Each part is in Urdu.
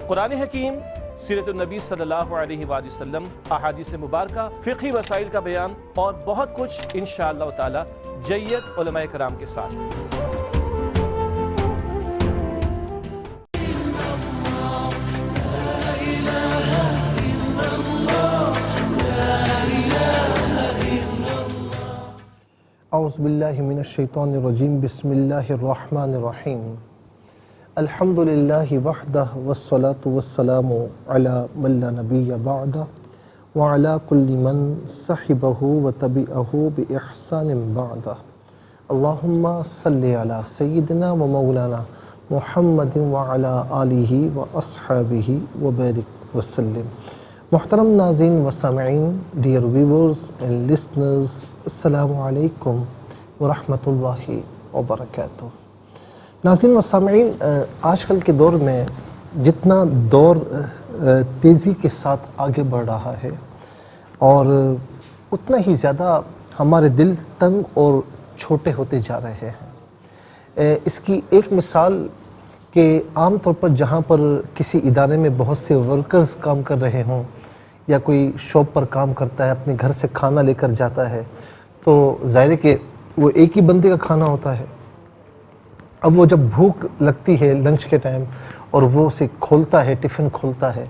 قرآن حکیم، سیرت النبی صلی اللہ علیہ وآلہ وسلم، احادیث مبارکہ، فقہی مسائل کا بیان اور بہت کچھ انشاءاللہ تعالی جید علماء کرام کے ساتھ۔ اعوذ باللہ من الشیطان الرجیم، بسم اللہ الرحمن الرحیم۔ الحمد للہ وحدہ والصلاة والسلام علی من لا نبی بعدہ وعلی کل من صحبہ وتبعہ بإحسان بعدہ۔ اللہم صلی علی سیدنا و مولانا محمد وعلی آلہ واصحابہ وبارک وسلم۔ محترم ناظرین و سامعین، ڈیئر ویورز اینڈ لسنرز، السلام علیکم ورحمۃ اللہ وبرکاتہ۔ ناظرین و سامعین، آج کل کے دور میں جتنا دور تیزی کے ساتھ آگے بڑھ رہا ہے اور اتنا ہی زیادہ ہمارے دل تنگ اور چھوٹے ہوتے جا رہے ہیں۔ اس کی ایک مثال کہ عام طور پر جہاں پر کسی ادارے میں بہت سے ورکرز کام کر رہے ہوں یا کوئی شاپ پر کام کرتا ہے، اپنے گھر سے کھانا لے کر جاتا ہے، تو ظاہر ہے کہ وہ ایک ہی بندے کا کھانا ہوتا ہے۔ اب وہ جب بھوک لگتی ہے لنچ کے ٹائم اور وہ اسے کھولتا ہے، ٹفن کھولتا ہے،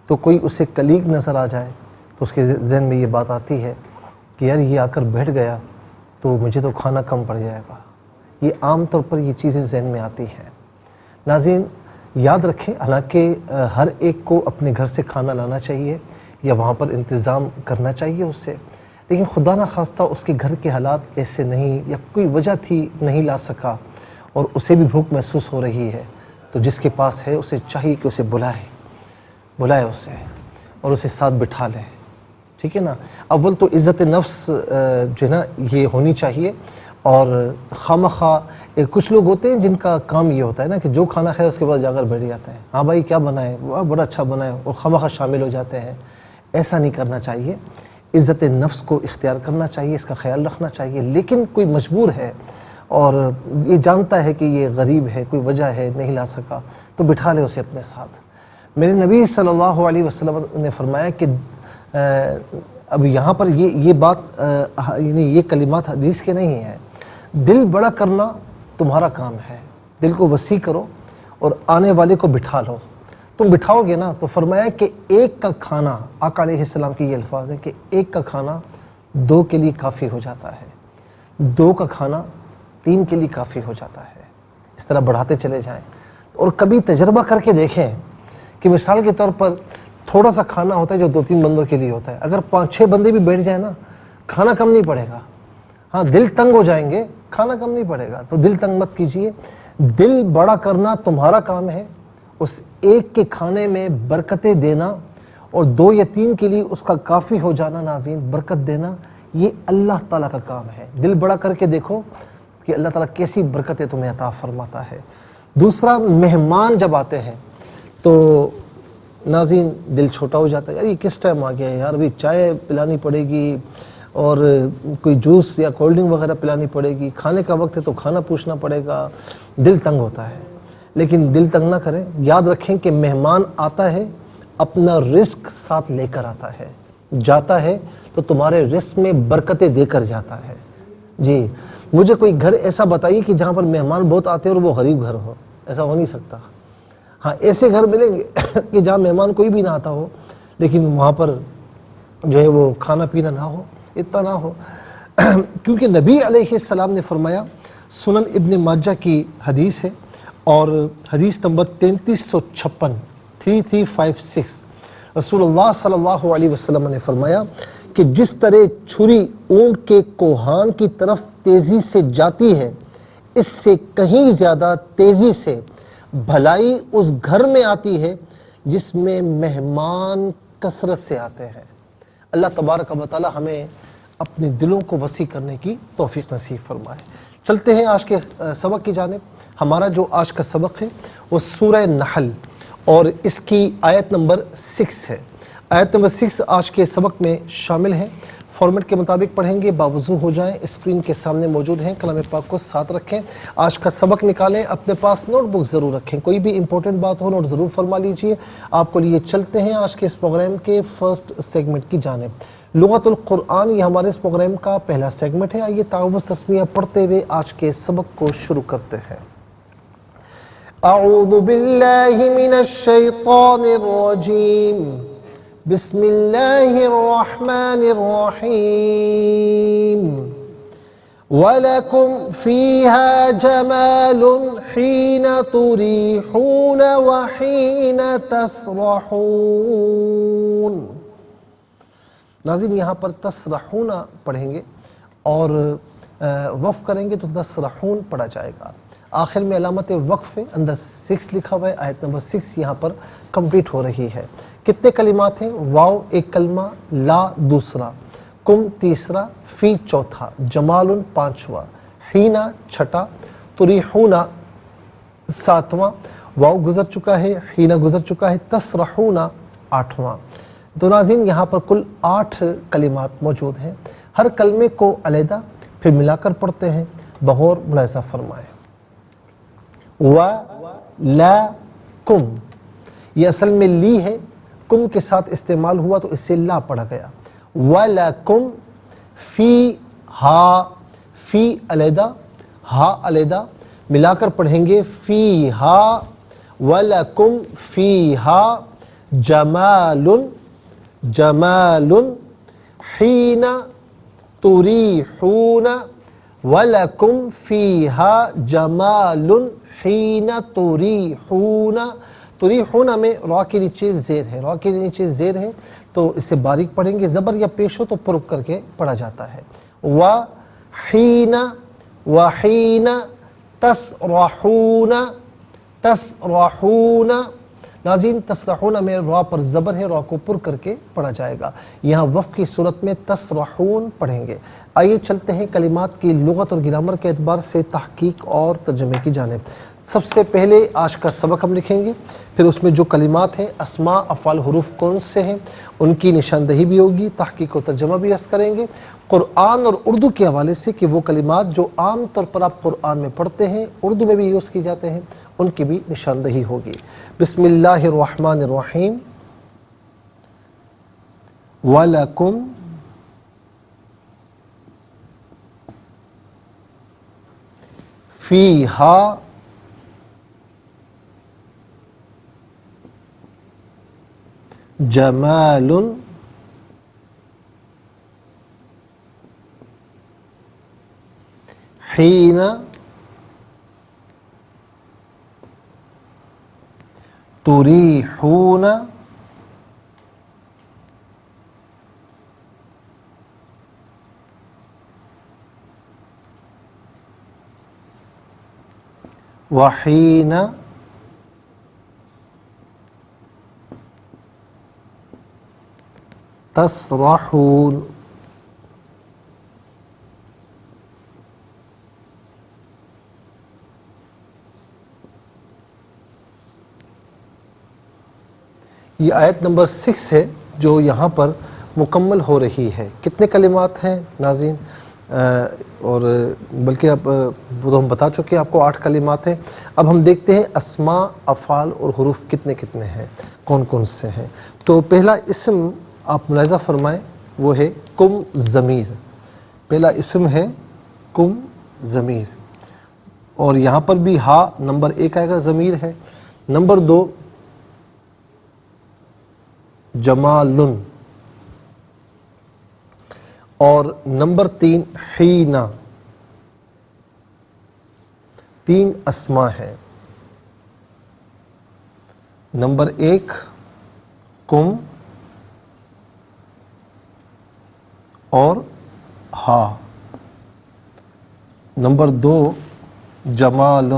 تو کوئی اسے کلیگ نظر آ جائے تو اس کے ذہن میں یہ بات آتی ہے کہ یار یہ آ کر بیٹھ گیا تو مجھے تو کھانا کم پڑ جائے گا۔ یہ عام طور پر یہ چیزیں ذہن میں آتی ہیں۔ ناظرین یاد رکھیں، حالانکہ ہر ایک کو اپنے گھر سے کھانا لانا چاہیے یا وہاں پر انتظام کرنا چاہیے اس سے، لیکن خدا نخواستہ اس کے گھر کے حالات ایسے نہیں یا کوئی وجہ تھی نہیں لا سکا اور اسے بھی بھوک محسوس ہو رہی ہے، تو جس کے پاس ہے اسے چاہیے کہ اسے بلائے اسے اور اسے ساتھ بٹھا لے، ٹھیک ہے نا۔ اول تو عزت نفس جو ہے نا یہ ہونی چاہیے، اور خواہ کچھ لوگ ہوتے ہیں جن کا کام یہ ہوتا ہے نا کہ جو کھانا کھائے اس کے بعد جا کر بیٹھ جاتے ہیں، ہاں بھائی کیا بنائے، وہ بڑا اچھا بنائے، اور خواہ شامل ہو جاتے ہیں۔ ایسا نہیں کرنا چاہیے، عزت نفس کو اختیار کرنا چاہیے، اس کا خیال رکھنا چاہیے۔ لیکن کوئی مجبور ہے اور یہ جانتا ہے کہ یہ غریب ہے، کوئی وجہ ہے نہیں لا سکا، تو بٹھا لے اسے اپنے ساتھ۔ میرے نبی صلی اللہ علیہ وسلم نے فرمایا کہ اب یہاں پر یہ بات یعنی یہ کلمات حدیث کے نہیں ہیں، دل بڑا کرنا تمہارا کام ہے، دل کو وسیع کرو اور آنے والے کو بٹھا لو۔ تم بٹھاؤ گے نا تو فرمایا کہ ایک کا کھانا، آقا علیہ السلام کی یہ الفاظ ہیں کہ ایک کا کھانا دو کے لیے کافی ہو جاتا ہے، دو کا کھانا تین کے لیے کافی ہو جاتا ہے۔ اس طرح بڑھاتے چلے جائیں اور کبھی تجربہ کر کے دیکھیں کہ مثال کے طور پر تھوڑا سا کھانا ہوتا ہے جو دو تین بندوں کے لیے ہوتا ہے، اگر 5-6 بندے بھی بیٹھ جائیں نا کھانا کم نہیں پڑے گا۔ ہاں دل تنگ ہو جائیں گے، کھانا کم نہیں پڑے گا، تو دل تنگ مت کیجئے۔ دل بڑا کرنا تمہارا کام ہے، اس ایک کے کھانے میں برکتیں دینا اور 2 یا 3 کے لیے اس کا کافی ہو جانا، ناظرین برکت دینا، یہ اللہ تعالیٰ کا کام ہے۔ دل بڑا کر کے دیکھو کہ اللہ تعالیٰ کیسی برکتیں تمہیں عطا فرماتا ہے۔ دوسرا، مہمان جب آتے ہیں تو ناظرین دل چھوٹا ہو جاتا ہے، یار یہ کس ٹائم آ گیا ہے یار، ابھی چائے پلانی پڑے گی اور کوئی جوس یا کولڈ ڈرنک وغیرہ پلانی پڑے گی، کھانے کا وقت ہے تو کھانا پوچھنا پڑے گا، دل تنگ ہوتا ہے۔ لیکن دل تنگ نہ کریں، یاد رکھیں کہ مہمان آتا ہے اپنا رزق ساتھ لے کر آتا ہے، جاتا ہے تو تمہارے رزق میں برکتیں دے کر جاتا ہے۔ جی مجھے کوئی گھر ایسا بتائیے کہ جہاں پر مہمان بہت آتے ہیں اور وہ غریب گھر ہو، ایسا ہو نہیں سکتا۔ ہاں ایسے گھر ملیں گے کہ جہاں مہمان کوئی بھی نہ آتا ہو لیکن وہاں پر جو ہے وہ کھانا پینا نہ ہو، اتنا نہ ہو، کیونکہ نبی علیہ السلام نے فرمایا، سنن ابن ماجہ کی حدیث ہے اور حدیث نمبر 3356 رسول اللہ صلی اللہ علیہ وسلم نے فرمایا کہ جس طرح چھری اونٹ کے کوہان کی طرف تیزی سے جاتی ہے، اس سے کہیں زیادہ تیزی سے بھلائی اس گھر میں آتی ہے جس میں مہمان کثرت سے آتے ہیں۔ اللہ تبارک و تعالی ہمیں اپنے دلوں کو وسیع کرنے کی توفیق نصیب فرمائے۔ چلتے ہیں آج کے سبق کی جانب۔ ہمارا جو آج کا سبق ہے وہ سورہ نحل اور اس کی آیت نمبر 6 ہے۔ آیت نمبر 6 آج کے سبق میں شامل ہے۔ فارمیٹ کے مطابق پڑھیں گے، باوضو ہو جائیں، اسکرین کے سامنے موجود ہیں، کلام پاک کو ساتھ رکھیں، آج کا سبق نکالیں، اپنے پاس نوٹ بک ضرور رکھیں، کوئی بھی امپورٹنٹ بات ہو نوٹ ضرور فرما لیجئے۔ آپ کو لیے چلتے ہیں آج کے اس پروگرام کے فرسٹ سیگمنٹ کی جانب۔ لغت القرآن یہ ہمارے اس پروگرام کا پہلا سیگمنٹ ہے۔ آئیے تعوذ تسمیہ پڑھتے ہوئے آج کے سبق کو شروع کرتے ہیں۔ اعوذ باللہ من الشیطان الرجیم، بسم اللہ الرحمن الرحیم۔ وَلَكُمْ فِيهَا جَمَالٌ حِينَ تُرِيحُونَ وَحِينَ تَسْرَحُونَ۔ ناظرین یہاں پر تسرحون پڑھیں گے اور وقف کریں گے تو تسرحون پڑھا جائے گا۔ آخر میں علامت وقف ہے، اندر 6 لکھا ہوا ہے، آیت نمبر 6 یہاں پر کمپلیٹ ہو رہی ہے۔ کتنے کلمات ہیں؟ واو ایک کلمہ، لا دوسرا، کم تیسرا، فی چوتھا، جمال پانچواں، حینا چھٹا، تریحون ساتواں، واو گزر چکا ہے، حینا گزر چکا ہے، تسرحون آٹھواں۔ تو ناظرین یہاں پر کل 8 کلمات موجود ہیں۔ ہر کلمے کو علیحدہ پھر ملا کر پڑھتے ہیں، بغور ملاحظہ فرمائیں۔ وَلَكُمْ یہ اصل میں لی ہے، کم کے ساتھ استعمال ہوا تو اس سے لا پڑھا گیا۔ وَلَكُمْ فِيهَا، فی علیحدہ، ہا علیحدہ، ملا کر پڑھیں گے فیہا، وَلَكُمْ فِيهَا جَمَالٌ، جمال حین تریحون، وَلَكُمْ فِيهَا جَمَالٌ حین تریحون۔ تریحون میں را کے نیچے زیر ہے، را کے نیچے زیر ہے تو اسے باریک پڑھیں گے، زبر یا پیش ہو تو پرک کر کے پڑھا جاتا ہے۔ وَحِینَ تَسْرَحُونَ، تَسْرَحُونَ ناظرین تسرحون میں را پر زبر ہے، را کو پر کر کے پڑھا جائے گا، یہاں وقف کی صورت میں تسرحون پڑھیں گے۔ آئیے چلتے ہیں کلمات کی لغت اور گرامر کے اعتبار سے تحقیق اور ترجمے کی جانب۔ سب سے پہلے آج کا سبق ہم لکھیں گے، پھر اس میں جو کلمات ہیں، اسماء افعال حروف کون سے ہیں ان کی نشاندہی بھی ہوگی، تحقیق و ترجمہ بھی عرض کریں گے، قرآن اور اردو کے حوالے سے کہ وہ کلمات جو عام طور پر آپ قرآن میں پڑھتے ہیں اردو میں بھی یوز کی جاتے ہیں ان کی بھی نشاندہی ہوگی۔ بسم اللہ الرحمن الرحیم۔ وَلَكُمْ فِيهَا جمال حین تریحون، وحین تسرحون۔ یہ آیت نمبر 6 ہے جو یہاں پر مکمل ہو رہی ہے۔ کتنے کلمات ہیں ناظرین؟ اور بلکہ اب وہ تو ہم بتا چکے ہیں آپ کو 8 کلمات ہیں۔ اب ہم دیکھتے ہیں اسماء افعال اور حروف کتنے کتنے ہیں، کون کون سے ہیں۔ تو پہلا اسم آپ ملاحظہ فرمائیں وہ ہے کم ضمیر، پہلا اسم ہے کم ضمیر، اور یہاں پر بھی ہا نمبر 1 آئے گا، ضمیر ہے۔ نمبر 2 جمال، اور نمبر 3 حینا، 3 اسماء ہیں۔ نمبر 1 کم اور ہا، نمبر 2 جمال،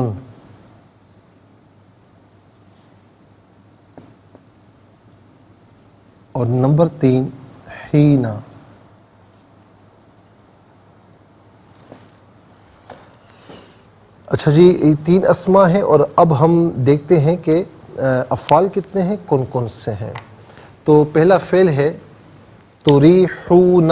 اور نمبر 3 حینا۔ اچھا جی، یہ 3 اسماء ہیں، اور اب ہم دیکھتے ہیں کہ افعال کتنے ہیں، کون کون سے ہیں۔ تو پہلا فعل ہے تریحون،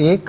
1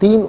3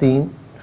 3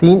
3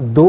2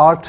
8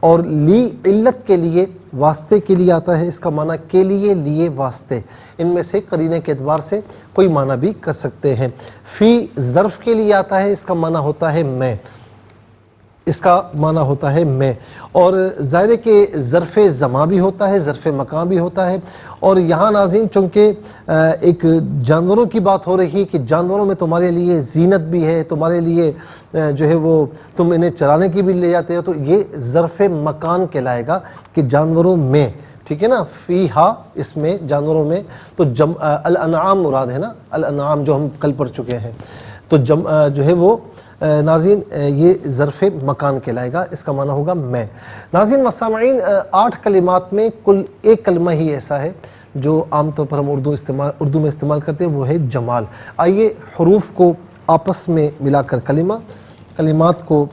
اور لی علت کے لیے واسطے کے لیے آتا ہے، اس کا معنی کے لیے، لیے، واسطے، ان میں سے قرینے کے اعتبار سے کوئی معنی بھی کر سکتے ہیں۔ فی ظرف کے لیے آتا ہے، اس کا معنی ہوتا ہے میں، اس کا معنی ہوتا ہے میں، اور ظاہر ہے کہ ظرف زمان بھی ہوتا ہے، ظرف مکان بھی ہوتا ہے۔ اور یہاں ناظرین چونکہ ایک جانوروں کی بات ہو رہی ہے کہ جانوروں میں تمہارے لیے زینت بھی ہے، تمہارے لیے جو ہے وہ تم انہیں چرانے کی بھی لے جاتے ہو، تو یہ ظرف مکان کہلائے گا کہ جانوروں میں، ٹھیک ہے نا، فیہا اس میں جانوروں میں، تو الانعام مراد ہے نا، الانعام جو ہم کل پڑھ چکے ہیں، تو جو ہے وہ ناظرین یہ ظرف مکان کہلائے گا، اس کا معنی ہوگا میں۔ ناظرین و سامعین 8 کلمات میں کل ایک کلمہ ہی ایسا ہے جو عام طور پر ہم اردو میں استعمال کرتے ہیں، وہ ہے جمال۔ آئیے حروف کو آپس میں ملا کر کلمات کو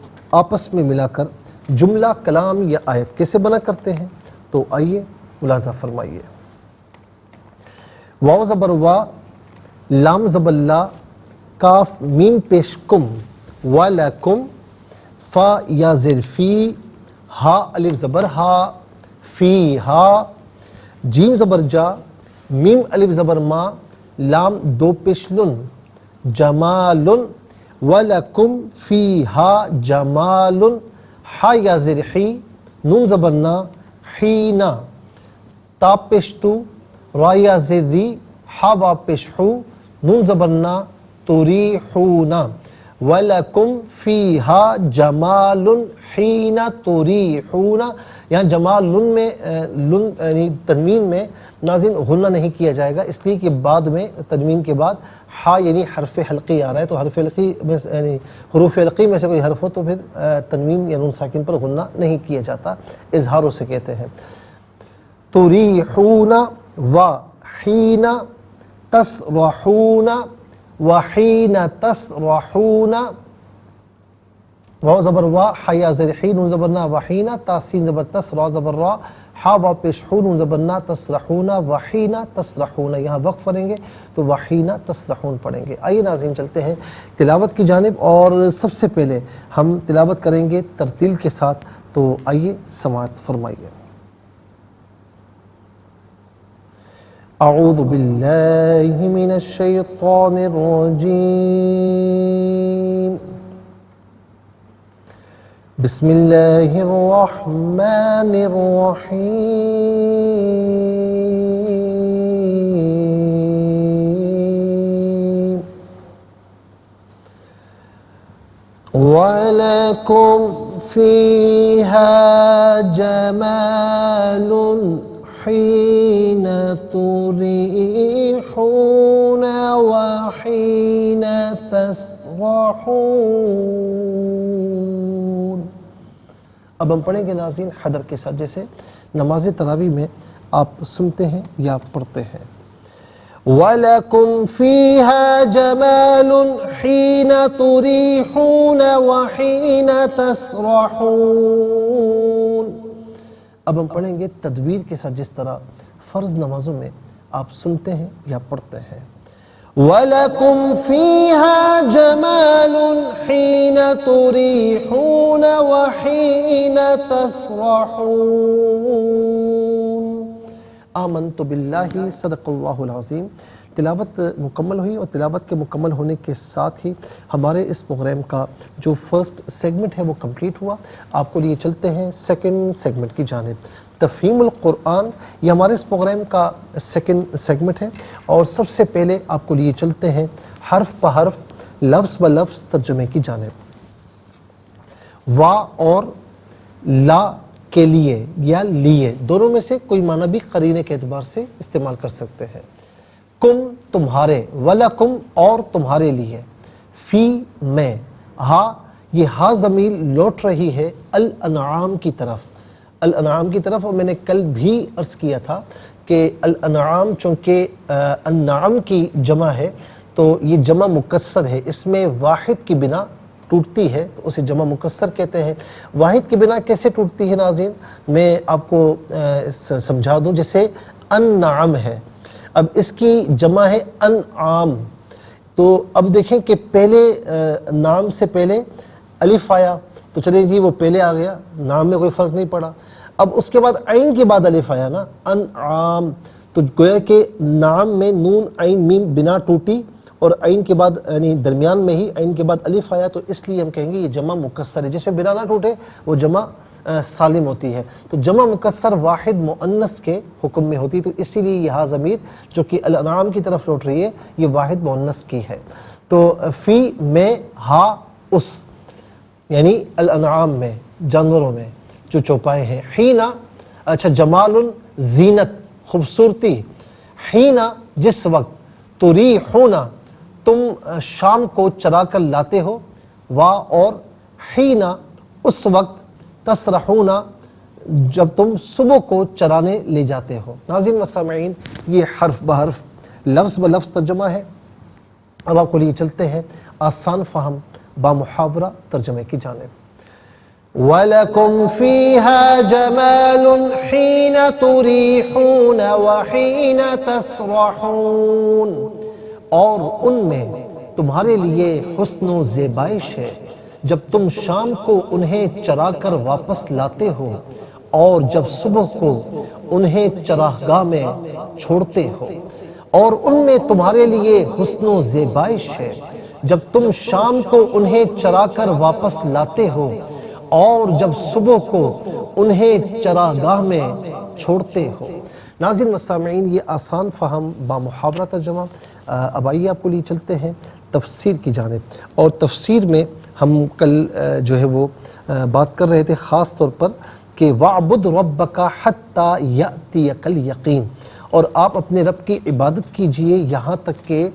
آپس میں ملا کر جملہ، کلام یا آیت کیسے بنا کرتے ہیں، تو آئیے ملاحظہ فرمائیے۔ واو زبر وا، لام زبر لا، کاف میم پیش کم، وَلَكُمْ، فا یا زیر فی، ہا الف زبر ہا، فی ہا، جیم زبر جا، میم الف زبر ما، لام دو پیش لن، جمال، وَلَكُمْ فِيهَا جَمَالٌ، ہا یا زیر حی، نون زبر نا، حینا، تا پیش تو، را یا زیر ری، ہا وا پیش حو، نون زبر نا، تُریحونا، وَلَكُمْ فِيهَا جَمَالٌ حِینَ تُریحُونَ۔ یہاں جمال میں یعنی تنوین میں ناظرین غنہ نہیں کیا جائے گا، اس لیے کہ بعد میں تنوین کے بعد ہا یعنی حرف حلقی آ رہا ہے، تو حرف حلقی میں یعنی حروف حلقی میں سے کوئی حرف ہو تو پھر تنوین یا نون ساکن پر غنہ نہیں کیا جاتا، اظہاروں سے کہتے ہیں۔ تُریحُونَ وَحِینَ تَسْرَحُونَ، وَحِینَ تَسْرَحُونَ، واو زبر وا، ہا یا زیر حی، نون زبر نا، وحین، تا سین زبر تس، را زبر را، ہا وا پیش حو، نون زبر نا، تسرحون، وحین تسرحون، یہاں وقف پڑھیں گے تو وحین تسرحون پڑھیں گے۔ آئیے ناظرین چلتے ہیں تلاوت کی جانب، اور سب سے پہلے ہم تلاوت کریں گے ترتیل کے ساتھ، تو آئیے سماعت فرمائیے۔ اعوذ باللہ من الشیطان الرجیم، بسم اللہ الرحمن الرحیم، وَلَكُمْ فِيهَا جَمَالٌ حِینَ تُریحُونَ وَحِینَ تَسْرَحُونَ۔ اب ہم پڑھیں گے ناظرین حدر کے ساتھ، جیسے نماز تراویح میں آپ سنتے ہیں یا پڑھتے ہیں۔ وَلَكُمْ فِيهَا جَمَالٌ حِینَ تُریحُونَ وَحِینَ تَسْرَحُونَ۔ اب ہم پڑھیں گے تدویر کے ساتھ، جس طرح فرض نمازوں میں آپ سنتے ہیں یا پڑھتے ہیں۔ وَلَكُمْ فِيهَا جَمَالٌ حِینَ تُریحُونَ وَحِینَ تَسْرَحُونَ۔ آمنت باللہ، صدق اللہ العظیم۔ تلاوت مکمل ہوئی، اور تلاوت کے مکمل ہونے کے ساتھ ہی ہمارے اس پروگرام کا جو فرسٹ سیگمنٹ ہے وہ کمپلیٹ ہوا۔ آپ کو لیے چلتے ہیں سیکنڈ سیگمنٹ کی جانب، تفہیم القرآن، یہ ہمارے اس پروگرام کا سیکنڈ سیگمنٹ ہے، اور سب سے پہلے آپ کو لیے چلتے ہیں حرف بہ حرف، لفظ بہ لفظ ترجمے کی جانب۔ وا اور لا کے لیے یا لیے، دونوں میں سے کوئی معنی بھی قرینے کے اعتبار سے استعمال کر سکتے ہیں۔ کم تمہارے، وَلَكُمْ اور تمہارے لیے، فی میں، ہا یہ ہا ضمیر لوٹ رہی ہے الانعام کی طرف، الانعام کی طرف، اور میں نے کل بھی عرض کیا تھا کہ الانعام چونکہ انعام کی جمع ہے تو یہ جمع مکسر ہے، اس میں واحد کی بنا ٹوٹتی ہے تو اسے جمع مکسر کہتے ہیں۔ واحد کی بنا کیسے ٹوٹتی ہے ناظرین، میں آپ کو سمجھا دوں، جیسے انعام ہے، اب اس کی جمع ہے انعام، تو اب دیکھیں کہ پہلے نام سے پہلے الف آیا تو چلے جی وہ پہلے آ گیا، نام میں کوئی فرق نہیں پڑا۔ اب اس کے بعد عین کے بعد الف آیا نا، انعام، تو گویا کہ نام میں نون عین میم بنا ٹوٹی، اور عین کے بعد یعنی درمیان میں ہی عین کے بعد الف آیا، تو اس لیے ہم کہیں گے یہ جمع مکسر ہے، جس میں بنا نہ ٹوٹے وہ جمع سالم ہوتی ہے۔ تو جمع مکسر واحد مؤنث کے حکم میں ہوتی ہے، تو اسی لیے یہ ہا ضمیر جو کہ الانعام کی طرف لوٹ رہی ہے یہ واحد مؤنث کی ہے۔ تو فی میں ہا اس، یعنی الانعام میں، جانوروں میں جو چوپائے ہیں۔ حینا، اچھا جمال، زینت، خوبصورتی، حینا جس وقت، تریحونا تم شام کو چرا کر لاتے ہو، وا اور حینا اس وقت، تسرحونا جب تم صبح کو چرانے لے جاتے ہو۔ ناظرین و سامعین، یہ حرف بحرف لفظ بلفظ ترجمہ ہے۔ اب آپ کو لیے چلتے ہیں آسان فہم با محاورہ ترجمے کی جانب۔ وَلَكُمْ فِيهَا جَمَالٌ حِينَ تُرِيحُونَ وَحِينَ تَسْرَحُونَ، اور ان میں تمہارے لیے حسن و زیبائش ہے جب تم شام کو انہیں چرا کر واپس لاتے ہو اور جب صبح کو انہیں چراگاہ میں چھوڑتے ہو، اور ان میں تمہارے لیے حسن و زیبائش ہے جب تم شام کو انہیں چرا کر واپس لاتے ہو اور جب صبح کو انہیں چراگاہ میں چھوڑتے ہو۔ ناظرین و سامعین، یہ آسان فہم با محاورہ ترجمہ۔ اب آئیے آپ کو لیے چلتے ہیں تفسیر کی جانب، اور تفسیر میں ہم کل جو ہے وہ بات کر رہے تھے خاص طور پر کہ وَاعْبُدْ رَبَّكَ حَتَّى يَأْتِيَكَ الْيَقِينُ، اور آپ اپنے رب کی عبادت کیجئے یہاں تک کہ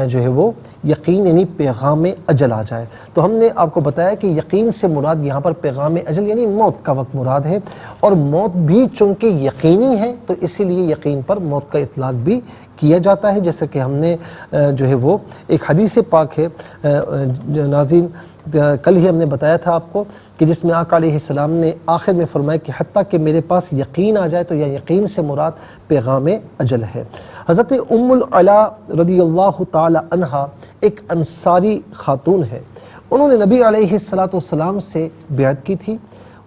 جو ہے وہ یقین یعنی پیغام اجل آ جائے۔ تو ہم نے آپ کو بتایا کہ یقین سے مراد یہاں پر پیغام اجل یعنی موت کا وقت مراد ہے، اور موت بھی چونکہ یقینی ہے تو اسی لیے یقین پر موت کا اطلاق بھی کیا جاتا ہے، جیسے کہ ہم نے جو ہے وہ ایک حدیث پاک ہے ناظرین، کل ہی ہم نے بتایا تھا آپ کو کہ جس میں آقا علیہ السلام نے آخر میں فرمایا کہ حتیٰ کہ میرے پاس یقین آ جائے، تو یہ یقین سے مراد پیغام اجل ہے۔ حضرت ام العلا رضی اللہ تعالی عنہا ایک انصاری خاتون ہے، انہوں نے نبی علیہ السلام سے بیعت کی تھی۔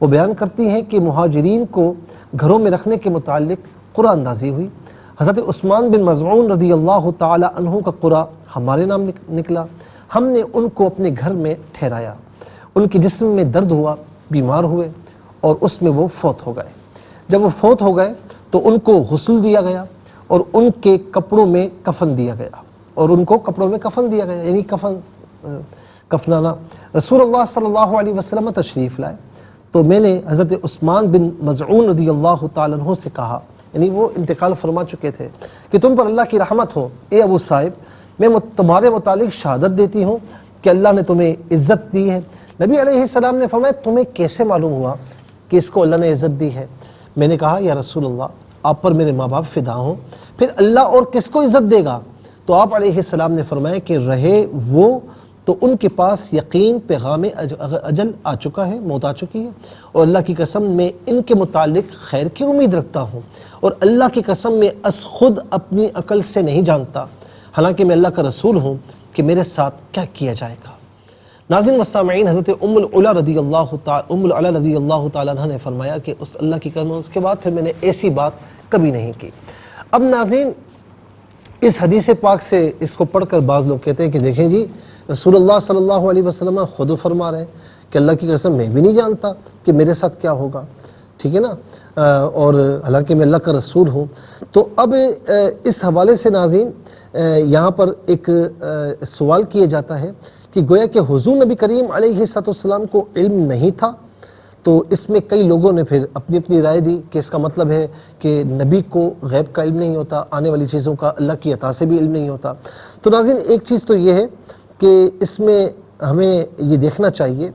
وہ بیان کرتی ہیں کہ مہاجرین کو گھروں میں رکھنے کے متعلق قرآن نازل ہوئی۔ حضرت عثمان بن مظعون رضی اللہ تعالی عنہ کا قرآن ہمارے نام نکلا، ہم نے ان کو اپنے گھر میں ٹھہرایا، ان کے جسم میں درد ہوا، بیمار ہوئے اور اس میں وہ فوت ہو گئے۔ جب وہ فوت ہو گئے تو ان کو غسل دیا گیا اور ان کے کپڑوں میں کفن دیا گیا، اور ان کو کپڑوں میں کفن دیا گیا یعنی کفنانا۔ رسول اللہ صلی اللہ علیہ وسلم تشریف لائے تو میں نے حضرت عثمان بن مظعون رضی اللہ تعالیٰ عنہ سے کہا، یعنی وہ انتقال فرما چکے تھے، کہ تم پر اللہ کی رحمت ہو اے ابو صاحب، میں تمہارے متعلق شہادت دیتی ہوں کہ اللہ نے تمہیں عزت دی ہے۔ نبی علیہ السلام نے فرمایا تمہیں کیسے معلوم ہوا کہ اس کو اللہ نے عزت دی ہے؟ میں نے کہا یا رسول اللہ، آپ پر میرے ماں باپ فدا ہوں، پھر اللہ اور کس کو عزت دے گا؟ تو آپ علیہ السلام نے فرمایا کہ رہے وہ تو ان کے پاس یقین پیغام اجل آ چکا ہے، موت آ چکی ہے، اور اللہ کی قسم میں ان کے متعلق خیر کی امید رکھتا ہوں، اور اللہ کی قسم میں از خود اپنی عقل سے نہیں جانتا، حالانکہ میں اللہ کا رسول ہوں، کہ میرے ساتھ کیا کیا جائے گا۔ ناظرین و سامعین، حضرت ام العلا رضی اللہ تعالیٰ عنہ نے فرمایا کہ اس اللہ کی قسم اس کے بعد پھر میں نے ایسی بات کبھی نہیں کی۔ اب ناظرین، اس حدیث پاک سے اس کو پڑھ کر بعض لوگ کہتے ہیں کہ دیکھیں جی رسول اللہ صلی اللہ علیہ وسلم خود فرما رہے ہیں کہ اللہ کی قسم میں بھی نہیں جانتا کہ میرے ساتھ کیا ہوگا، ٹھیک ہے نا، اور حالانکہ میں اللہ کا رسول ہوں۔ تو اب اس حوالے سے ناظرین یہاں پر ایک سوال کیا جاتا ہے کہ گویا کہ حضور نبی کریم علیہ السلام کو علم نہیں تھا، تو اس میں کئی لوگوں نے پھر اپنی اپنی رائے دی کہ اس کا مطلب ہے کہ نبی کو غیب کا علم نہیں ہوتا، آنے والی چیزوں کا اللہ کی عطا سے بھی علم نہیں ہوتا۔ تو ناظرین ایک چیز تو یہ ہے کہ اس میں ہمیں یہ دیکھنا چاہیے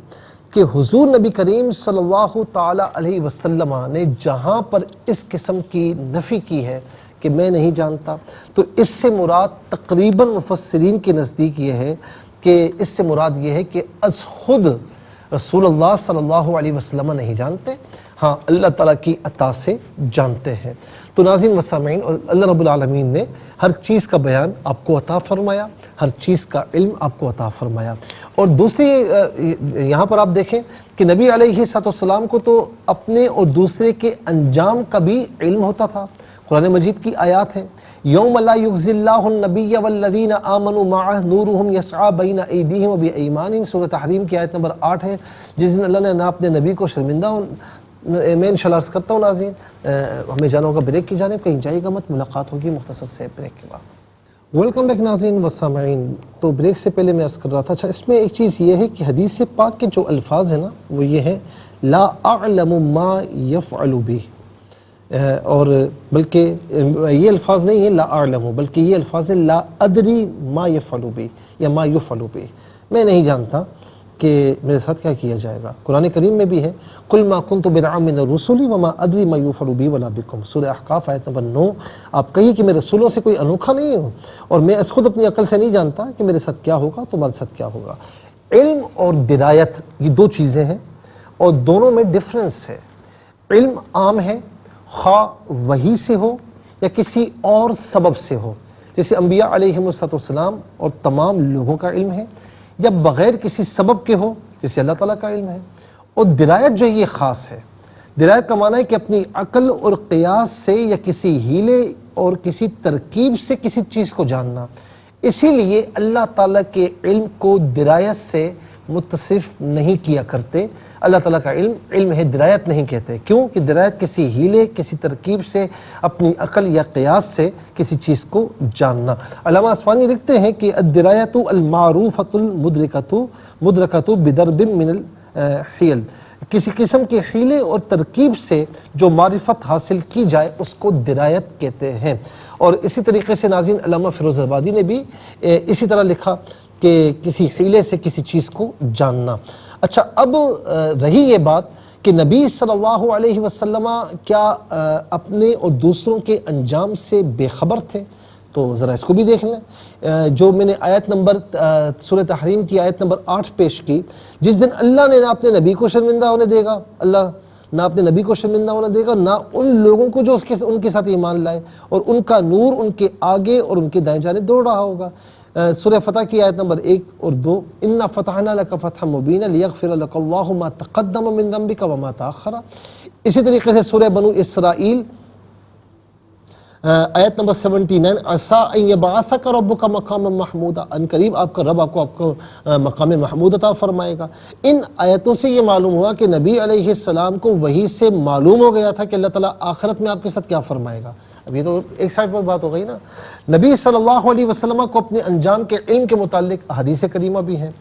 کہ حضور نبی کریم صلی اللہ تعالی علیہ وسلم نے جہاں پر اس قسم کی نفی کی ہے کہ میں نہیں جانتا، تو اس سے مراد تقریباً مفسرین کے نزدیک یہ ہے کہ اس سے مراد یہ ہے کہ از خود رسول اللہ صلی اللہ علیہ وسلم نہیں جانتے، ہاں اللہ تعالیٰ کی عطا سے جانتے ہیں۔ تو ناظرین و سامعین، اللہ رب العالمین نے ہر چیز کا بیان آپ کو عطا فرمایا، ہر چیز کا علم آپ کو عطا فرمایا، اور دوسری یہاں پر آپ دیکھیں کہ نبی علیہ السلام کو تو اپنے اور دوسرے کے انجام کا بھی علم ہوتا تھا۔ قرآن مجید کی آیات ہیں، یوم لا یخزی اللہ النبی والذین آمنوا معہ نورہم یسعی بین ایدیہم وبایمانہم، سورۃ تحریم کی آیت نمبر 8 ہے، جس دن اللہ نے نہ اپنے نبی کو شرمندہ میں انشاءاللہ عرض کرتا ہوں ناظرین ہمیں جانا ہوگا بریک کی جانب، کہیں جائے گا مت، ملاقات ہوگی مختصر سے بریک کے بعد۔ ویلکم بیک ناظرین و سامعین۔ تو بریک سے پہلے میں عرض کر رہا تھا، اچھا اس میں ایک چیز یہ ہے کہ حدیث پاک کے جو الفاظ ہیں نا وہ یہ ہیں لا اعلم ما یفعل بہ، اور بلکہ یہ الفاظ نہیں ہیں لا اعلم، بلکہ یہ الفاظ ہیں لا ادری ما یفعل بہ یا ما یفعل بہ، میں نہیں جانتا کہ میرے ساتھ کیا کیا جائے گا۔ قرآن کریم میں بھی ہے قل ما کنت بدعا من الرسل وما ادری ما یفعل بی ولا بکم، سورہ احقاف آیت نمبر 9۔ آپ کہیے کہ میں رسولوں سے کوئی انوکھا نہیں ہوں اور میں اس خود اپنی عقل سے نہیں جانتا کہ میرے ساتھ کیا ہوگا تمہارے ساتھ کیا ہوگا۔ علم اور درایت یہ دو چیزیں ہیں اور دونوں میں ڈفرنس ہے۔ علم عام ہے، خواہ وحی سے ہو یا کسی اور سبب سے ہو، جیسے انبیاء علیہم السلام اور تمام لوگوں کا علم ہے، یا بغیر کسی سبب کے ہو جیسے اللہ تعالیٰ کا علم ہے۔ اور درایت جو یہ خاص ہے، درایت کا معنی ہے کہ اپنی عقل اور قیاس سے یا کسی ہیلے اور کسی ترکیب سے کسی چیز کو جاننا۔ اسی لیے اللہ تعالیٰ کے علم کو درایت سے متصف نہیں کیا کرتے۔ اللہ تعالیٰ کا علم علم ہے، درایت نہیں کہتے۔ کیوں کہ درایت کسی ہیلے کسی ترکیب سے اپنی عقل یا قیاس سے کسی چیز کو جاننا۔ علامہ اصفہانی لکھتے ہیں کہ الدرایۃ المعروفۃ المدرکۃ مدرکۃ بضرب من الحیل، کسی قسم کے حیلے اور ترکیب سے جو معرفت حاصل کی جائے اس کو درایت کہتے ہیں۔ اور اسی طریقے سے ناظرین علامہ فیروز آبادی نے بھی اسی طرح لکھا کہ کسی حیلے سے کسی چیز کو جاننا۔ اچھا اب رہی یہ بات کہ نبی صلی اللہ علیہ وسلم کیا اپنے اور دوسروں کے انجام سے بے خبر تھے؟ تو ذرا اس کو بھی دیکھ لیں، جو میں نے آیت نمبر سورہ تحریم کی آیت نمبر 8 پیش کی، جس دن اللہ نے نہ اپنے نبی کو شرمندہ ہونے دے گا، اللہ نہ اپنے نبی کو شرمندہ ہونے دے گا، نہ ان لوگوں کو جو ان کے ساتھ ایمان لائے، اور ان کا نور ان کے آگے اور ان کے دائیں جانب دوڑ رہا ہوگا۔ سورہ فتح کی آیت نمبر 1 اور 2، اِنَّا فَتَحْنَا لَكَ فَتْحًا مُبِينًا لِيَغْفِرَ لَكَ اللَّهُ مَا تَقَدَّمَ مِن ذَنبِكَ وَمَا تَأَخَّرَ۔ اسی طریقے سے سورہ بنو اسرائیل آیت نمبر 79، عَسَىٰ أَن يَبْعَثَكَ رَبُّكَ مَقَامًا مَحْمُودًا، ان قریب آپ کا رب آپ کو مقام محمود عطا فرمائے گا۔ ان آیتوں سے یہ معلوم ہوا کہ نبی علیہ السلام کو وحی سے معلوم ہو گیا تھا کہ اللہ تعالیٰ آخرت میں آپ کے ساتھ کیا فرمائے گا۔ اب یہ تو ایک سائڈ پر بات ہو گئی نا۔ نبی صلی اللہ علیہ وسلم کو اپنے انجام کے علم کے متعلق حدیث کریمہ بھی ہیں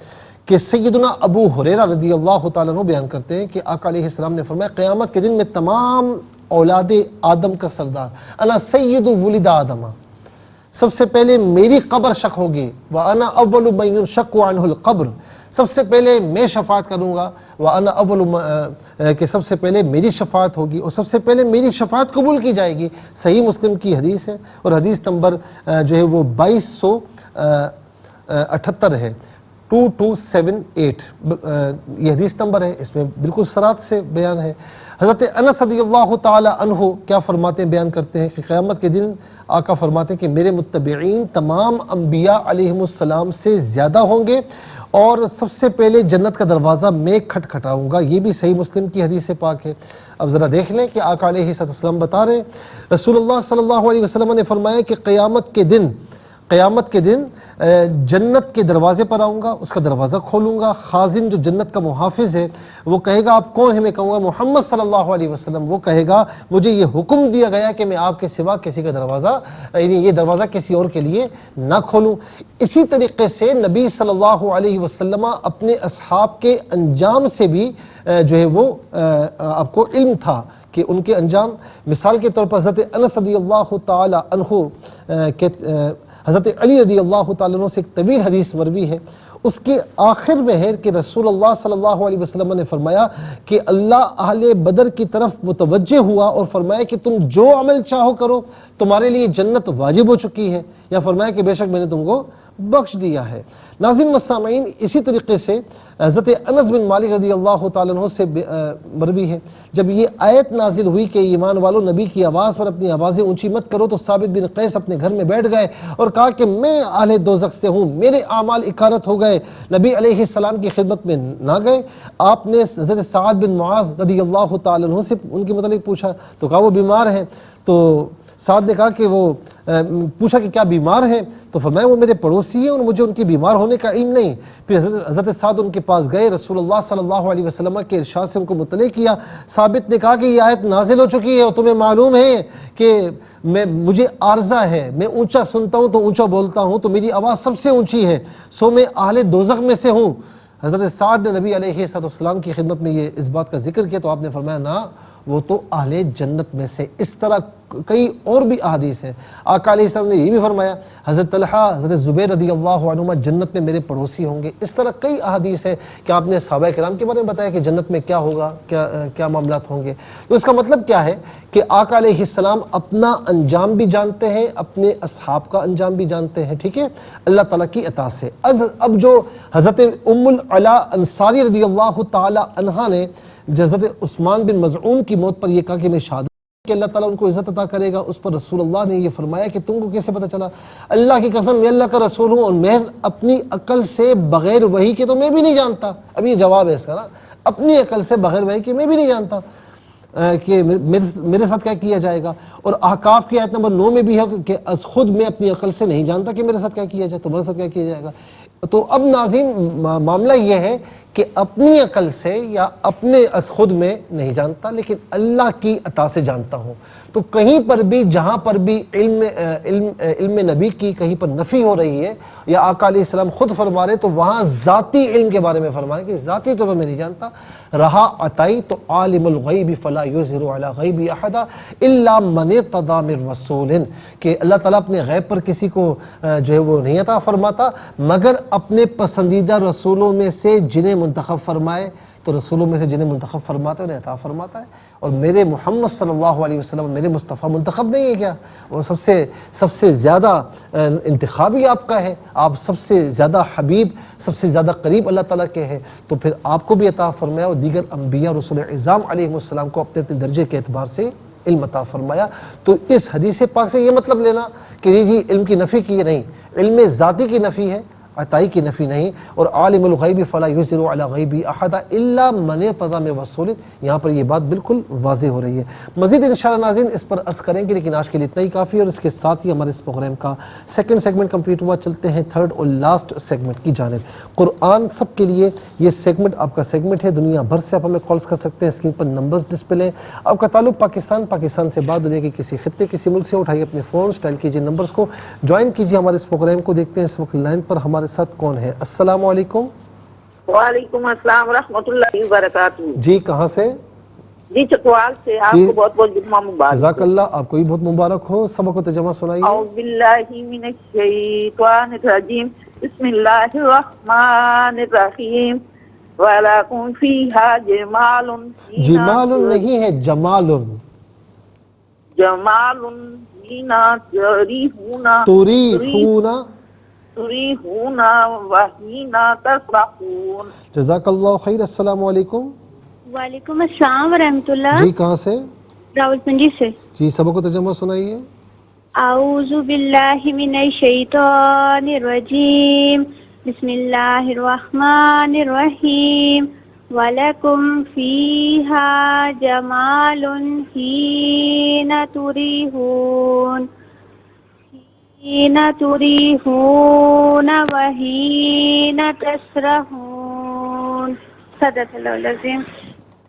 کہ سیدنا ابو ہریرہ رضی اللہ تعالیٰ عنہ بیان کرتے ہیں کہ آقا علیہ السلام نے فرمایا قیامت کے دن میں تمام اولاد آدم کا سردار، انا سید ولد آدم، سب سے پہلے میری قبر شق ہوگی، وَأَنَا أَوَّلُ مَن يُنشَقُّ عَنْهُ الْقَبْرُ، سب سے پہلے میں شفاعت کروں گا، وَأَنَا أَوَّلُ کہ سب سے پہلے میری شفاعت ہوگی اور سب سے پہلے میری شفاعت قبول کی جائے گی۔ صحیح مسلم کی حدیث ہے اور حدیث نمبر جو ہے وہ 2278 ہے، 2278 یہ حدیث نمبر ہے، اس میں بالکل صراحت سے بیان ہے۔ حضرت انس رضی اللہ تعالی عنہ کیا فرماتے ہیں، بیان کرتے ہیں کہ قیامت کے دن آقا فرماتے ہیں کہ میرے متبعین تمام انبیاء علیہم السلام سے زیادہ ہوں گے اور سب سے پہلے جنت کا دروازہ میں کھٹکھٹاؤں گا۔ یہ بھی صحیح مسلم کی حدیث پاک ہے۔ اب ذرا دیکھ لیں کہ آقا علیہ السلام بتا رہے ہیں، رسول اللہ صلی اللہ علیہ وسلم نے فرمایا کہ قیامت کے دن جنت کے دروازے پر آؤں گا، اس کا دروازہ کھولوں گا، خازن جو جنت کا محافظ ہے وہ کہے گا آپ کون ہیں، میں کہوں گا محمد صلی اللہ علیہ وسلم، وہ کہے گا مجھے یہ حکم دیا گیا کہ میں آپ کے سوا کسی کا دروازہ یعنی یہ دروازہ کسی اور کے لیے نہ کھولوں۔ اسی طریقے سے نبی صلی اللہ علیہ وسلم اپنے اصحاب کے انجام سے بھی جو ہے وہ آپ کو علم تھا کہ ان کے انجام، مثال کے طور پر حضرت انس رضی اللہ تعالی عنہ کے حضرت علی رضی اللہ تعالیٰ عنہ سے ایک طویل حدیث مروی ہے، اس کے آخر میں ہے کہ رسول اللہ صلی اللہ علیہ وسلم نے فرمایا کہ اللہ اہل بدر کی طرف متوجہ ہوا اور فرمایا کہ تم جو عمل چاہو کرو، تمہارے لیے جنت واجب ہو چکی ہے، یا فرمایا کہ بے شک میں نے تم کو بخش دیا ہے۔ ناظرین و سامعین، اسی طریقے سے حضرت انس بن مالک رضی اللہ تعالیٰ عنہ سے مروی ہے، جب یہ آیت نازل ہوئی کہ ایمان والو نبی کی آواز پر اپنی آوازیں اونچی مت کرو، تو ثابت بن قیس اپنے گھر میں بیٹھ گئے اور کہا کہ میں اہل دوزخ سے ہوں، میرے اعمال اکارت ہو گئے۔ نبی علیہ السلام کی خدمت میں نہ گئے۔ آپ نے حضرت سعد بن معاذ رضی اللہ تعالیٰ عنہ سے ان کے متعلق پوچھا تو کہا وہ بیمار ہیں، تو سعد نے کہا کہ وہ پوچھا کہ کیا بیمار ہیں، تو فرمایا وہ میرے پڑوسی ہیں اور مجھے ان کے بیمار ہونے کا علم نہیں۔ پھر حضرت سعد ان کے پاس گئے، رسول اللہ صلی اللہ علیہ وسلم کے ارشاد سے ان کو مطلع کیا۔ ثابت نے کہا کہ یہ آیت نازل ہو چکی ہے اور تمہیں معلوم ہے کہ مجھے عارضہ ہے، میں اونچا سنتا ہوں تو اونچا بولتا ہوں، تو میری آواز سب سے اونچی ہے، سو میں اہل دوزخ میں سے ہوں۔ حضرت سعد نے نبی علیہ السلام کی خدمت میں اس بات کا ذکر کیا تو آپ نے فرمایا نہ، وہ تو اہل جنت میں سے۔ اس طرح کئی اور بھی احادیث ہیں۔ آقا علیہ السلام نے یہ بھی فرمایا حضرت طلحہ حضرت زبیر رضی اللہ عنہما جنت میں میرے پڑوسی ہوں گے۔ اس طرح کئی احادیث ہیں کہ آپ نے صحابہ کرام کے بارے میں بتایا کہ جنت میں کیا ہوگا، کیا معاملات ہوں گے۔ تو اس کا مطلب کیا ہے کہ آقا علیہ السلام اپنا انجام بھی جانتے ہیں، اپنے اصحاب کا انجام بھی جانتے ہیں، ٹھیک ہے، اللہ تعالیٰ کی عطا سے۔ اب جو حضرت ام العلا انصاری رضی اللہ تعالی عنہا نے حضرت عثمان بن مظعون کی موت پر یہ کہا کہ میں شہادت کہ اللہ تعالیٰ ان کو عزت عطا کرے گا، اس پر رسول اللہ نے یہ فرمایا کہ تم کو کیسے پتہ چلا؟ اللہ کی قسم میں اللہ کا رسول ہوں اور محض اپنی عقل سے بغیر وحی کے تو میں بھی نہیں جانتا۔ اب یہ جواب ہے اس کا نا، اپنی عقل سے بغیر وحی کے میں بھی نہیں جانتا کہ میرے ساتھ کیا کیا جائے گا۔ اور احقاف کی آیت نمبر 9 میں بھی ہے کہ از خود میں اپنی عقل سے نہیں جانتا کہ میرے ساتھ کیا کیا جائے، تمہارے ساتھ کیا کیا جائے گا۔ تو اب ناظرین معاملہ یہ ہے کہ اپنی عقل سے یا اپنے از خود میں نہیں جانتا، لیکن اللہ کی عطا سے جانتا ہوں۔ تو کہیں پر بھی جہاں پر بھی علم نبی کی کہیں پر نفی ہو رہی ہے یا آقا علیہ السلام خود فرما رہے تو وہاں ذاتی علم کے بارے میں فرما رہے کہ ذاتی طور پر میں نہیں جانتا۔ رہا عطائی تو عالم الغیب فلا یظہر علی غیب احد الا من ارتضی من رسول، کہ اللہ تعالیٰ اپنے غیب پر کسی کو جو ہے وہ نہیں عطا فرماتا مگر اپنے پسندیدہ رسولوں میں سے جنہیں منتخب فرمائے، تو رسولوں میں سے جنہیں منتخب فرماتا ہے انہیں عطا فرماتا ہے۔ اور میرے محمد صلی اللہ علیہ وسلم میرے مصطفیٰ منتخب نہیں ہے کیا؟ وہ سب سے زیادہ انتخابی آپ کا ہے، آپ سب سے زیادہ حبیب، سب سے زیادہ قریب اللہ تعالیٰ کے ہیں، تو پھر آپ کو بھی عطا فرمایا اور دیگر انبیاء رسول اعظام علیہ السلام کو اپنے اپنے درجے کے اعتبار سے علم عطا فرمایا۔ تو اس حدیث پاک سے یہ مطلب لینا کہ یہ علم کی نفی کی نہیں، علم ذاتی کی نفی ہے، عطائی کی نفی نہیں۔ اور عالم الغیب فلا یظہر علی غیبہ احد الا من ارتضی من رسول، یہاں پر یہ بات بالکل واضح ہو رہی ہے۔ مزید انشاءاللہ ناظرین اس پر عرض کریں گے، لیکن آج کے لیے اتنا ہی کافی ہے، اور اس کے ساتھ ہی ہمارے اس پروگرام کا سیکنڈ سیگمنٹ کمپلیٹ ہوا۔ چلتے ہیں تھرڈ اور لاسٹ سیگمنٹ کی جانب۔ قرآن سب کے لیے یہ سیگمنٹ آپ کا سیگمنٹ ہے، دنیا بھر سے آپ ہمیں کالز کر سکتے ہیں، اسکرین پر نمبرز ڈسپلے ہیں۔ آپ کا تعلق پاکستان سے بعد دنیا کے کسی خطے کسی ملک سے، اٹھائیے اپنے فونز، ڈائل کیجیے نمبرز کو، جوائن کیجیے ہمارے اس پروگرام کو۔ دیکھتے ہیں اس وقت لائن پر ہمارے ساتھ کون ہے۔ السلام علیکم۔ وعلیکم السلام ورحمۃ اللہ وبرکاتہ۔ جی کہاں سے؟ جی چکوال سے، آپ کو بہت بہت جمعہ مبارک۔ جزاک اللہ، آپ کو بھی بہت مبارک ہو۔ سبق و ترجمہ سنائیے۔ اعوذ باللہ من الشیطان الرجیم، بسم اللہ الرحمن الرحیم، وَلَكُمْ فِيهَا جَمَالٌ، جمال نہیں ہے، جمال، جمال حِینَ تُرِیحُونَ وَحِینَ تَسْرَحُونَ۔ جزاک اللہ خیر۔ السلام علیکم۔ وعلیکم السلام ورحمۃ اللہ۔ جی کہاں سے؟ راولپنڈی سے۔ جی سبق و ترجمہ سنائیے۔ اعوذ باللہ من الشیطان الرجیم، بسم اللہ الرحمن الرحیم، وَلَكُمْ فِيهَا جَمَالٌ حِینَ تُرِیحُونَ وَحِینَ تَسْرَحُونَ۔ صدق اللہ العظیم۔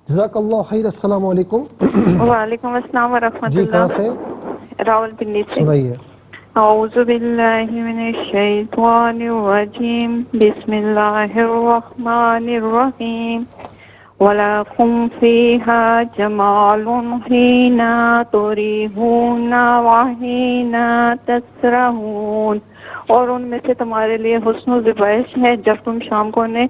جزاک اللہ خیر۔ السلام علیکم۔ وعلیکم السلام ورحمۃ جی کہاں سے؟ راولپنڈی سے۔ سنائیے۔ اعوذ باللہ من الشیطان الرجیم، بسم اللہ الرحمن الرحیم، وَلَكُمْ فِيهَا جَمَالٌ حِینَ تُرِیحُونَ وَحِینَ تَسْرَحُونَ، اور ان میں سے تمہارے لیے حسن و زیبائش ہے جب تم شام کو انہیں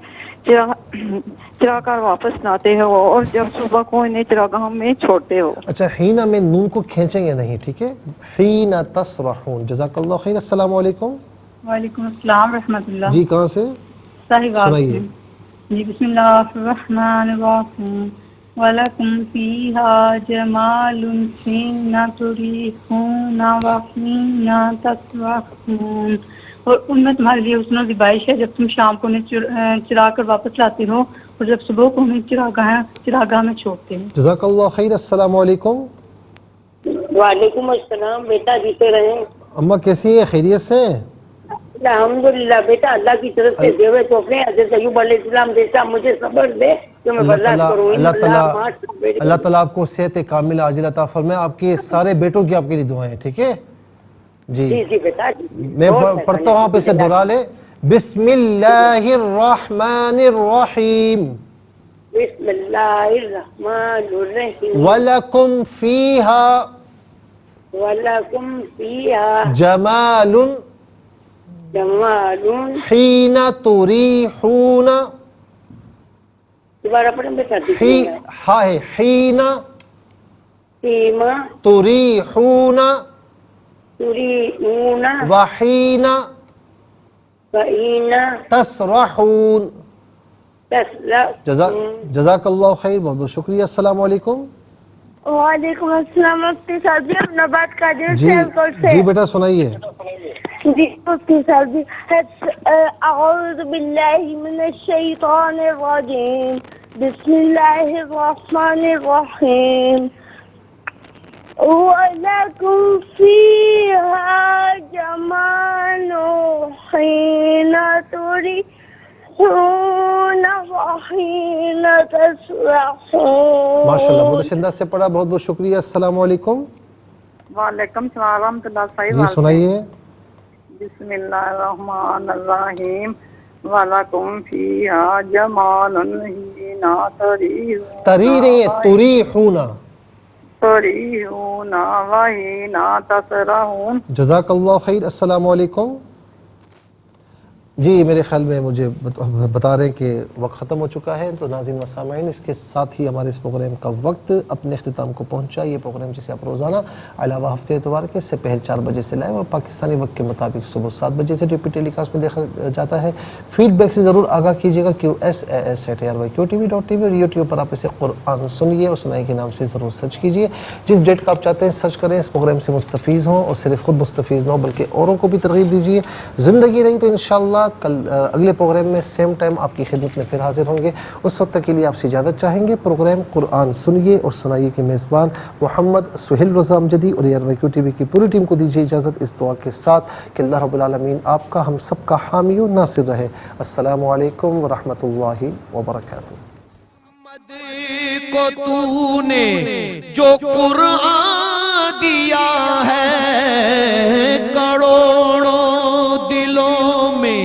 چرا کر واپس لاتے ہو اور جب صبح کو انہیں چراگاہوں میں چھوڑتے ہو۔ اچھا، حین میں نون کو کھینچیں گے نہیں، ٹھیک ہے، حین تسرحون۔ جزاک اللہ خیر۔ السلام علیکم۔ وعلیکم السلام ورحمۃ اللہ. جی کہاں سے؟ صاحبات سنائیے. جی بسم اللہ الرحمن الرحیم وَلَكُمْ فِيهَا جَمَالٌ حِينَ تُرِيحُونَ وَحِينَ تَسْرَحُونَ. اور ان میں تمہارے لیے حسن و زیبائش ہے جب تم شام کو انہیں چرا کر واپس لاتے ہو اور جب صبح کو انہیں چراگاہ میں چھوڑتے ہو. جزاک اللہ خیر. السلام علیکم. وعلیکم السلام. بیٹا جیتے رہیں. اماں کیسی ہے؟ خیریت سے؟ الحمدللہ بیٹا اللہ کی طرف سے دیوے تحفے حضرت ایوب علیہ السلام جیسا مجھے صبر دے کہ میں برداشت کروں. اللہ تعالیٰ آپ کو صحت کامل عاجل عطا فرمائے. آپ کے سارے بیٹوں کی آپ کے لیے دعائیں. ٹھیک ہے جی جی بیٹا. میں پڑھتا ہوں، آپ اسے دہرا لیں. بسم اللہ الرحمن الرحیم. بسم اللہ الرحمن الرحیم. وَلَكُمْ فِيهَا وَلَكُمْ فِيهَا جَمَالٌ جَمَالٌ. حِينَ تُرِيحُونَ. دوبارہ پڑھیں بیٹا. ہا ہے حِينَ سیما تُرِيحُونَ تُرِيحُونَ وَحِينَ وَحِينَ تَسْرَحُونَ. تَسْرَحُونَ. جزاک اللہ خیر. بہت بہت شکریہ. السلام علیکم. وعلیکم السلام. مفتی صاحب جی اپنا بات قادر جی جی بیٹا سنائیے. جی مفتی صاحب جی اعوذ باللہ من الشیطان الرجیم بسم اللہ الرحمن الرحیم وَلَكُمْ فِيهَا جَمَالٌ حِينَ تُرِيحُونَ وَحِينَ تَسْرَحُونَ. ماشاء اللہ بہت اچھے انداز سے پڑھا. بہت بہت شکریہ. السلام علیکم. وعلیکم السلام ورحمۃ اللہ. جی سنائیے. بسم اللہ الرحمن الرحیم وَلَكُمْ فِيهَا جَمَالٌ حِينَ تری نہیں ہے، تُرِيحُونَ. تُرِيحُونَ وَحِينَ تَسْرَحُونَ. جزاک اللہ خیر. السلام علیکم. جی میرے خیال میں مجھے بتا رہے ہیں کہ وقت ختم ہو چکا ہے. تو ناظرین و سامعین اس کے ساتھ ہی ہمارے اس پروگرام کا وقت اپنے اختتام کو پہنچا. یہ پروگرام جسے آپ روزانہ علاوہ ہفتے اتوار کے سے پہل 4 بجے سے لائیو اور پاکستانی وقت کے مطابق صبح 7 بجے سے ٹی پی ٹیلی کاسٹ میں دیکھا جاتا ہے. فیڈ بیک سے ضرور آگاہ کیجیے گا. QSAS@RYQTV.tv اور یوٹیوب پر آپ اسے قرآن سنیے اور سنائی کے نام سے ضرور سرچ کیجیے. جس ڈیٹ کا آپ چاہتے ہیں سرچ کریں. اس پروگرام سے مستفیض ہوں اور صرف خود مستفیض نہ ہو بلکہ اوروں کو بھی ترغیب دیجیے. زندگی رہی تو انشاءاللہ کل اگلے پروگرام میں سیم ٹائم آپ کی خدمت میں پھر حاضر ہوں گے. اس وقت تک کے لیے آپ سے اجازت چاہیں گے. پروگرام قرآن سنیے اور سنائیے کے میزبان محمد سہیل رضا امجدی اور RYQTV کی پوری ٹیم کو دیجیے اجازت اس دعا کے ساتھ کہ اللہ رب العالمین آپ کا ہم سب کا حامی و ناصر رہے. السلام علیکم ورحمۃ اللہ وبرکاتہ. کو تو نے جو قرآن دیا ہے کروڑوں دلوں میں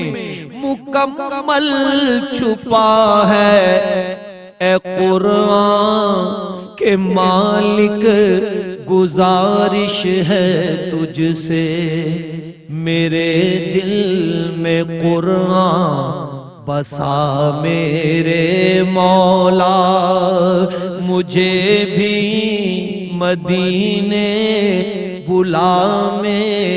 مکمل چھپا ہے. اے قرآن کے مالک گزارش ہے تجھ سے میرے دل میں قرآن بسا میرے مولا. مجھے بھی مدینے بلا میں